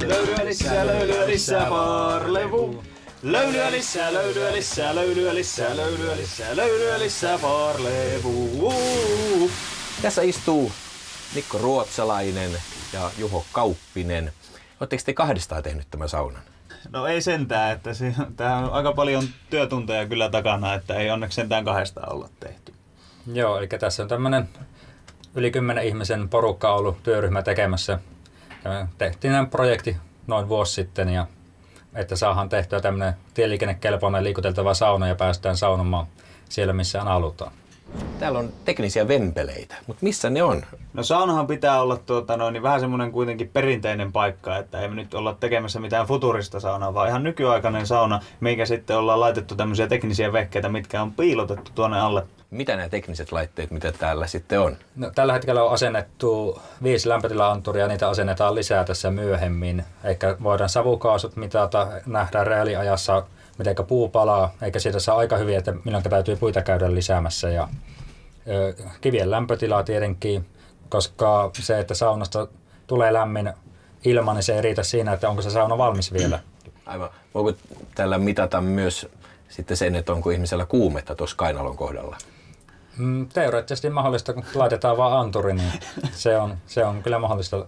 Löylyä lisää, löylyä lisää, Parlevu. Löylyä lisää, löylyä lisää, löylyä lisää, löylyä lisää, löylyä lisää, Parlevu. Tässä istuu Mikko Ruotsalainen ja Juho Kauppinen. Oletteko te kahdestaan tehnyt tämän saunan? No ei sentään, että tämähän on aika paljon työtunteja kyllä takana, että ei onneksi sentään kahdestaan olla tehty. Joo, eli tässä on tämmöinen yli 10 ihmisen porukka ollut työryhmä tekemässä. Ja tehtiin tämän projekti noin vuosi sitten, ja että saadaan tehtyä tämmöinen tieliikennekelpoinen liikuteltava sauna ja päästään saunomaan siellä, missä halutaan. Täällä on teknisiä vempeleitä, mutta missä ne on? No saunahan pitää olla vähän semmoinen kuitenkin perinteinen paikka, että ei me nyt olla tekemässä mitään futurista saunaa, vaan ihan nykyaikainen sauna, minkä sitten ollaan laitettu tämmöisiä teknisiä vehkeitä, mitkä on piilotettu tuonne alle. Mitä nämä tekniset laitteet, mitä täällä sitten on? No, tällä hetkellä on asennettu 5 lämpötila-antturia, niitä asennetaan lisää tässä myöhemmin. Eikä voidaan savukaasut mitata, nähdään reaaliajassa, miten puu palaa, eikä siitä saa aika hyvin, että milloin täytyy puita käydä lisäämässä. Ja kivien lämpötilaa tietenkin, koska se, että saunasta tulee lämmin ilma, niin se ei riitä siinä, että onko se sauna valmis vielä. Aivan. Voiko täällä mitata myös sitten sen, että onko ihmisellä kuumetta tuossa kainalon kohdalla? Teoreettisesti mahdollista, kun laitetaan vaan anturi, niin se on kyllä mahdollista.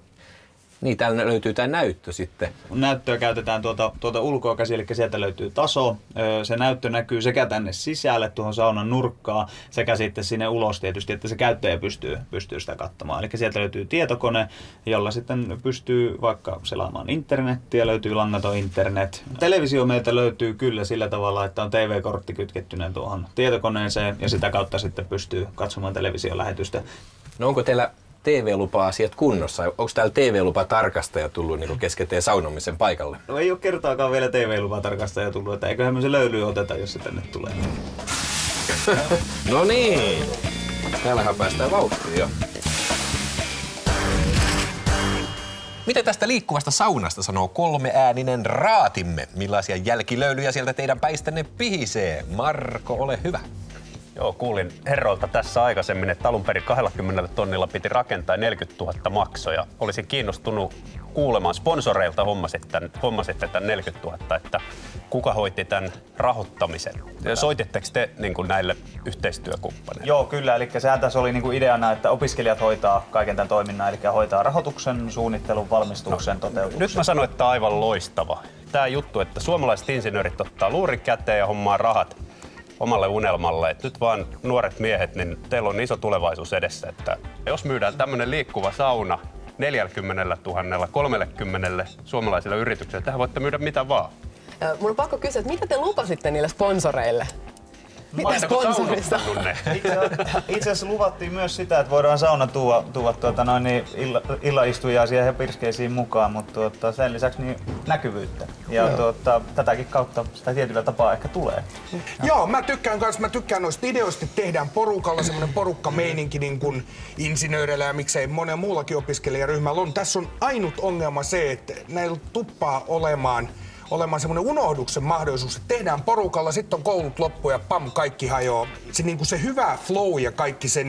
Niin, täällä löytyy tämä näyttö sitten. Näyttöä käytetään tuota ulkoa käsi, eli sieltä löytyy taso. Se näyttö näkyy sekä tänne sisälle tuohon saunan nurkkaan, sekä sitten sinne ulos tietysti, että se käyttäjä pystyy sitä katsomaan. Eli sieltä löytyy tietokone, jolla sitten pystyy vaikka selaamaan internettiä, löytyy langaton internet. Televisio meiltä löytyy kyllä sillä tavalla, että on TV-kortti kytkettynä tuohon tietokoneeseen, ja sitä kautta sitten pystyy katsomaan televisiolähetystä. No onko teillä TV-lupa-asiat kunnossa? Onko täällä TV-lupatarkastaja tullut niin kesken teidän saunomisen paikalle? No ei ole kertaakaan vielä TV-lupatarkastaja tullut, että eiköhän me se löyly oteta, jos se tänne tulee. No niin, täällähän päästään vauhtiin jo. Miten tästä liikkuvasta saunasta sanoo 3-ääninen raatimme? Millaisia jälkilöylyjä sieltä teidän päistänne pihisee? Marko, ole hyvä. Joo, kuulin herroilta tässä aikaisemmin, että alun perin 20 tonnilla piti rakentaa 40 000 maksoja. Olisin kiinnostunut kuulemaan sponsoreilta hommasitte tämän 40 000, että kuka hoiti tämän rahoittamisen? Soititteko te niin kuin näille yhteistyökumppaneille? Joo, kyllä. Eli sehän tässä oli niin kuin ideana, että opiskelijat hoitaa kaiken tämän toiminnan, eli hoitaa rahoituksen, suunnittelun, valmistuksen, toteutuksen. Nyt mä sanoin, että tämä on aivan loistava. Tämä juttu, että suomalaiset insinöörit ottaa luurin käteen ja hommaa rahat omalle unelmalle. Et nyt vaan nuoret miehet, niin teillä on iso tulevaisuus edessä. Että jos myydään tämmöinen liikkuva sauna 40 000, 30 suomalaisille yrityksille, tähän voitte myydä mitä vaan. Mun on pakko kysyä, että mitä te lupasitte niille sponsoreille? Mitä sponsorista? Itse asiassa luvattiin myös sitä, että voidaan sauna tuoda illaistujaisia ja pirskeisiin mukaan, mutta sen lisäksi niin näkyvyyttä. Ja tätäkin kautta sitä tietyllä tapaa ehkä tulee. Joo, mä tykkään noista ideoista, että tehdään porukalla semmoinen porukkameininki niin kuin insinööreillä ja miksei monen muullakin opiskelijaryhmällä on. Tässä on ainut ongelma se, että näillä tuppaa olemaan semmoinen unohduksen mahdollisuus, että tehdään porukalla, sitten on koulut loppu ja pam, kaikki hajoaa. Se hyvä flow ja kaikki se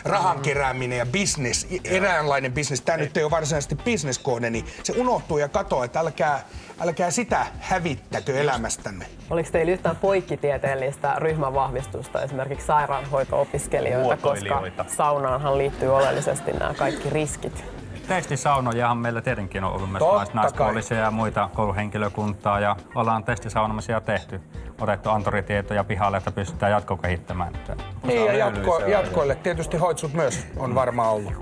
rahan kerääminen ja business, eräänlainen business, tämä nyt ei ole varsinaisesti businesskohde, niin se unohtuu ja katoaa, että älkää sitä hävittäkö elämästänne. Oliko teillä yhtään poikkitieteellistä ryhmävahvistusta esimerkiksi sairaanhoito-opiskelijoita, koska saunaanhan liittyy oleellisesti nämä kaikki riskit? Testisaunojahan meillä tietenkin on ollut myös naispuolisia ja muita kouluhenkilökuntaa, ja ollaan testisaunomisia tehty. Otettu anturitietoja pihalle, että pystytään jatkokehittämään. Niin ja jatkoille tietysti hoitsut myös on varmaan ollut.